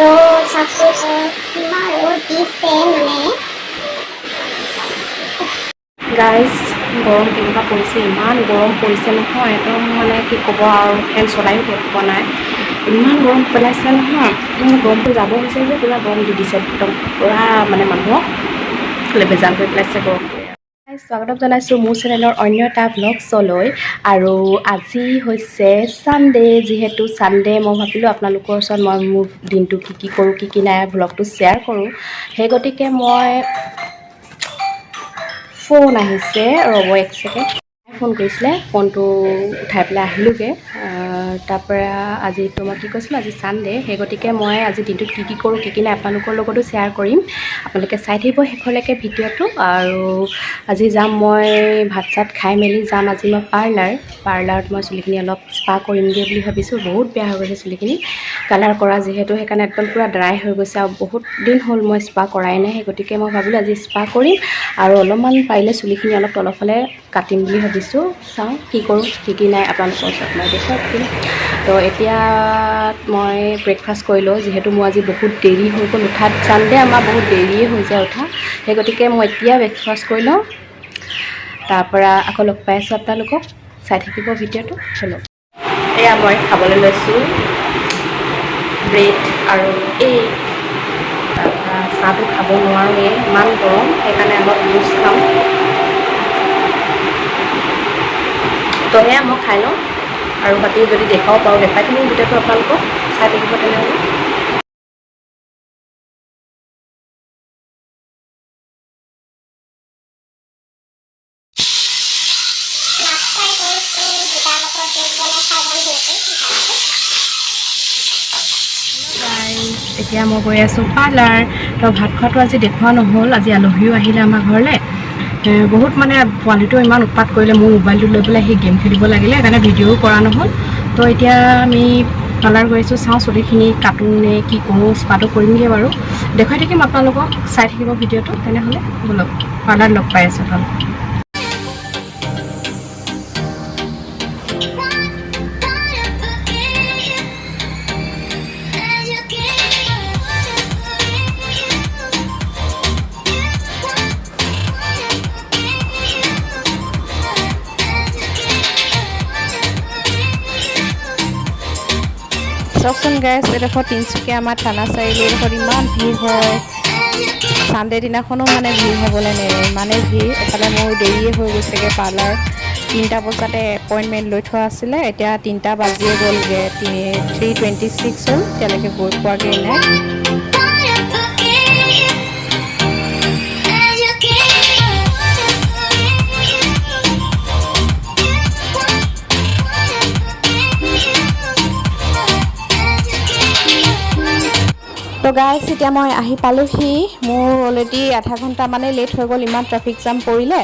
Road success road is same name. Guys গৰম কেনেকুৱা পৰিছে, ইমান গৰম পৰিছে নহয়, একদম মানে কি ক'ব আৰু, ফেন চলাইও পোৱা নাই, ইমান গৰম পেলাইছে নহয়। গৰমটো যাব হৈছে যে পূৰা গৰম দি দিছে, একদম পূৰা মানে মানুহক বেজাল কৰি পেলাইছে গৰমটোৱে। স্বাগতম জনাইছোঁ মোৰ চেনেলৰ অন্য এটা ব্লগছলৈ। আৰু আজি হৈছে ছানডে, যিহেতু ছানডে মই ভাবিলোঁ আপোনালোকৰ ওচৰত মই মোৰ দিনটো কি কৰোঁ কি নাই ব্লগটো শ্বেয়াৰ কৰোঁ। সেই গতিকে মই ফোন আহিছে, ৰ'ব এক ছেকেণ্ড, ফোন কৰিছিলে, ফোনটো উঠাই পেলাই আহিলোঁগৈ। তাৰপৰা আজিতো মই কি কৈছিলোঁ, আজি ছানডে, সেই গতিকে মই আজি দিনটোত কি কৰোঁ কি নাই আপোনালোকৰ লগতো শ্বেয়াৰ কৰিম। আপোনালোকে চাই থাকিব শেষলৈকে ভিডিঅ'টো। আৰু আজি যাম মই ভাত চাত খাই মেলি যাম আজি মই পাৰ্লাৰত মই চুলিখিনি অলপ স্পা কৰিমগৈ বুলি ভাবিছোঁ। বহুত বেয়া হৈ গৈছে চুলিখিনি, কালাৰ কৰা যিহেতু, সেইকাৰণে একদম পূৰা ড্ৰাই হৈ গৈছে আৰু বহুত দিন হ'ল মই স্পা কৰাই নাই। সেই গতিকে মই ভাবিলোঁ আজি স্পা কৰিম আৰু অলপমান পাৰিলে চুলিখিনি অলপ তলৰফালে কাটিম বুলি ভাবিছোঁ। চাওঁ কি কৰোঁ কি নাই আপোনালোকৰ ওচৰত মই দেখুৱাই দিম। তো এতিয়া মই ব্ৰেকফাষ্ট কৰি লওঁ, যিহেতু মোৰ আজি বহুত দেৰি হৈ গ'ল উঠাত, ছানডে আমাৰ বহুত দেৰিয়ে হৈ যায় উঠা। সেই গতিকে মই এতিয়া ব্ৰেকফাষ্ট কৰি লওঁ, তাৰপৰা আকৌ লগ পাই আছোঁ আপোনালোকক। চাই থাকিব ভিডিঅ'টো। হেল্ল', এয়া মই খাবলৈ লৈছোঁ ব্ৰেড আৰু এগ। তাৰপৰা চাহটো খাব নোৱাৰোঁৱেই, ইমান গৰম, সেইকাৰণে অলপ জুচ খাম। তো সেয়া মই খাই লওঁ আৰু বাকী যদি দেখাব পাৰোঁ দেখাই থাকিম ভিডিঅ'টো আপোনালোকক। চাই থাকিব তেনেহ'লে। এতিয়া মই গৈ আছোঁ পাৰ্লাৰ। তো ভাত খোৱাটো আজি দেখুওৱা নহ'ল, আজি আলহীও আহিলে আমাৰ ঘৰলৈ। বহুত মানে পোৱালিটো ইমান উৎপাত কৰিলে, মোৰ মোবাইলটো লৈ পেলাই সি গেম খেলিব লাগিলে, সেইকাৰণে ভিডিঅ'ও কৰা নহ'ল। তো এতিয়া আমি পাৰ্লাৰ গৈ আছোঁ, চাওঁ চুলিখিনি কাটো নে কি কৰোঁ, স্পাটো কৰিমগৈ বাৰু, দেখুৱাই থাকিম আপোনালোকক। চাই থাকিব ভিডিঅ'টো তেনেহ'লে, ব'লক পাৰ্লাৰত লগ পাই আছোঁ আপোনালোকক। চাওকচোন গাইজ, এডোখৰ তিনিচুকীয়া আমাৰ থানা চাৰিআলি, এডোখৰত ইমান ভিৰ হয়। ছানডে দিনাখনো মানে ভিৰ হ'বলৈ নেৰে, ইমানেই ভিৰ। এফালে মোৰ দেৰিয়ে হৈ গৈছেগৈ পাৰ্লাৰ, 3টা বজাতে এপইণ্টমেণ্ট লৈ থোৱা আছিলে, এতিয়া 3টা বাজিয়ে গ'লগৈ, 3:26 হ'ল, এতিয়ালৈকে গৈ পোৱাগৈ নাই। তো গাইজ এতিয়া মই আহি পালোহি, মোৰ অলৰেডি আধা ঘণ্টামানেই লেট হৈ গ'ল, ইমান ট্ৰেফিক জাম পৰিলে।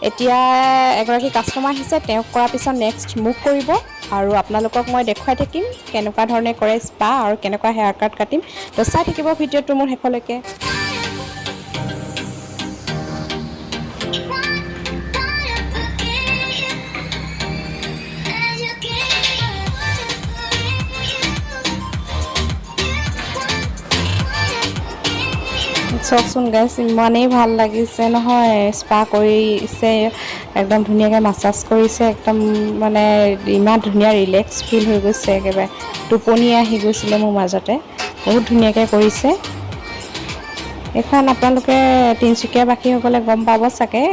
এতিয়া এগৰাকী কাষ্টমাৰ আহিছে, তেওঁক কৰাৰ পিছত নেক্সট মোক কৰিব আৰু আপোনালোকক মই দেখুৱাই থাকিম কেনেকুৱা ধৰণে কৰে স্পা আৰু কেনেকুৱা হেয়াৰ কাট কাটিম। তো চাই থাকিব ভিডিঅ'টো মোৰ শেষলৈকে। চাওকচোন গাইজ, ইমানেই ভাল লাগিছে নহয়, স্পা কৰিছে, একদম ধুনীয়াকৈ মাছাজ কৰিছে, একদম মানে ইমান ধুনীয়া ৰিলেক্স ফিল হৈ গৈছে, একেবাৰে টোপনি আহি গৈছিলে মোৰ মাজতে, বহুত ধুনীয়াকৈ কৰিছে। এইখন আপোনালোকে তিনিচুকীয়াবাসীসকলে গম পাব চাগে,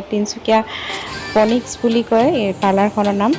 তিনিচুকীয়া ফনিক্স বুলি কয় এই পাৰ্লাৰখনৰ নাম।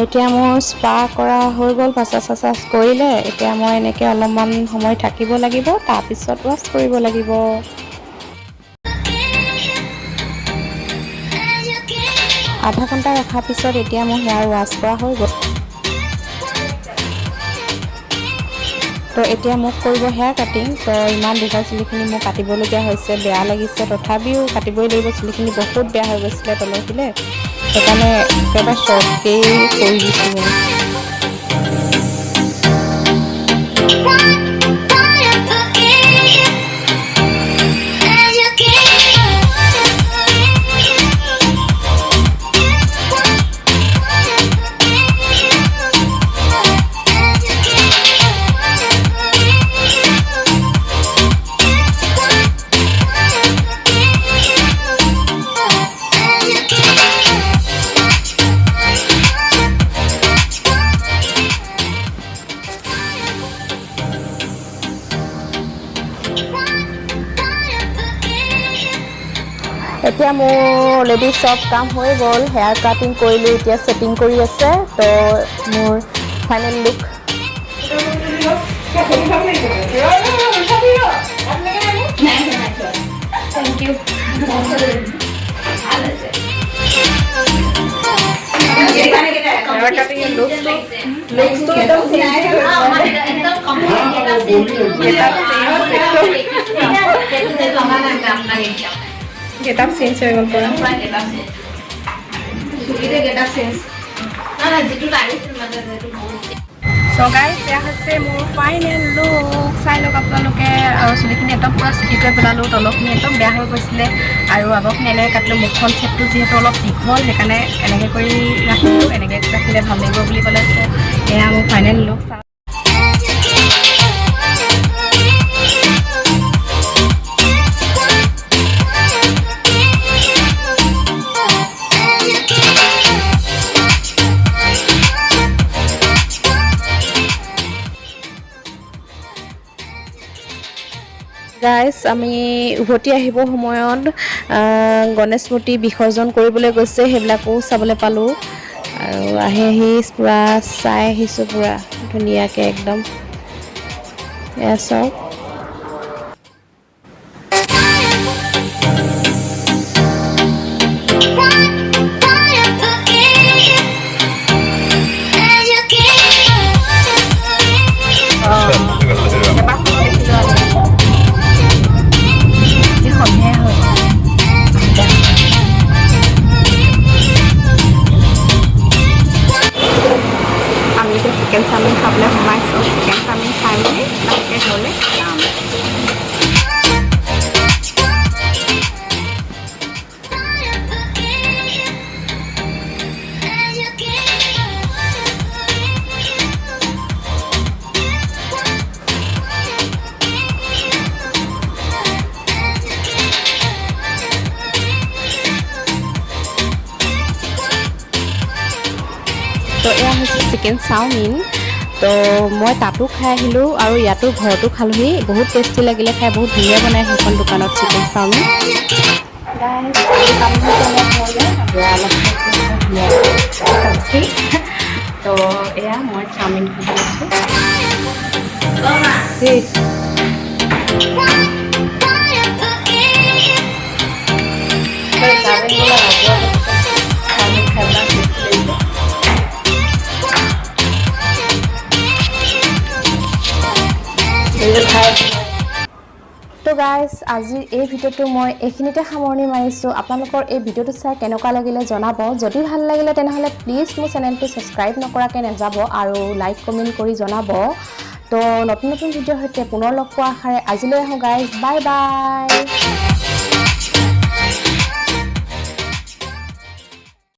এতিয়া মোৰ স্পা কৰা হৈ গ'ল, মাছাজ কৰিলে। এতিয়া মই এনেকৈ অলপমান সময় থাকিব লাগিব, তাৰপিছত ৱাছ কৰিব লাগিব। আধা ঘণ্টা ৰখাৰ পিছত এতিয়া মোৰ হেয়াৰ ৱাছ কৰা হৈ গ'ল। তো এতিয়া মোক কৰিব হেয়াৰ কাটিং। তো ইমান দীঘল চুলিখিনি মোক কাটিবলগীয়া হৈছে, বেয়া লাগিছে, তথাপিও কাটিবই লাগিব। চুলিখিনি বহুত বেয়া হৈ গৈছিলে তলৰফালে, সেইকাৰণে একেবাৰে শ্বৰ্টকেই কৰি দিছোঁ মই। এতিয়া মোৰ অলৰেডি চব কাম হৈ গ'ল, হেয়াৰ কাটিং কৰিলোঁ, এতিয়া ছেটিং কৰি আছে। তো মোৰ final look. Thank you. Get-up change হৈ গ'ল পৰা। So guys, এয়া হৈছে মোৰ ফাইনেল লুক। চাই লওক আপোনালোকে। আৰু চুলিখিনি একদম পুৰা চুটিকৈ পেলালোঁ, তলৰখিনি একদম বেয়া হৈ গৈছিলে আৰু আগৰখিনি এনেকৈ কাটিলোঁ। মুখখন চেপটো যিহেতু অলপ দীঘল, সেইকাৰণে এনেকৈ কৰি ৰাখিলোঁ। এনেকৈ ৰাখিলে ভাল লাগিব বুলি ক'লে। চ' এয়া মোৰ ফাইনেল লুক। গাইজ, আমি উভতি আহিবৰ সময়ত গণেশ মূৰ্তি বিসৰ্জন কৰিবলৈ গৈছে, সেইবিলাকো চাবলৈ পালোঁ। আৰু আহি পূৰা চাই আহিছোঁ, পূৰা ধুনীয়াকৈ একদম। এয়া চাওক। চিকেন চাওমিন খাবলৈ সোমাইছোঁ। চিকেন চাওমিন খাই মেলি তাকে ঘৰলৈ যাম। তো এয়া হৈছে চিকেন চাওমিন। তো মই তাতো খাই আহিলোঁ আৰু ইয়াতো ঘৰতো খালোঁহি। বহুত টেষ্টি লাগিলে খাই, বহুত ধুনীয়া বনাই সেইখন দোকানত চিকেন চাওমিন। তো এয়া মই চাওমিন খাব লৈছোঁ। তো গাইজ, আজিৰ এই ভিডিঅ'টো মই এইখিনিতে সামৰণি মাৰিছোঁ। আপোনালোকৰ এই ভিডিঅ'টো চাই কেনেকুৱা লাগিলে জনাব। যদি ভাল লাগিলে তেনেহ'লে প্লিজ মোৰ চেনেলটো ছাবস্ক্ৰাইব নকৰাকৈ নাযাব আৰু লাইক কমেণ্ট কৰি জনাব। তো নতুন ভিডিঅ'ৰ সৈতে পুনৰ লগ পোৱাৰ আশাৰে আজিলৈ আহোঁ গাইজ। Bye bye.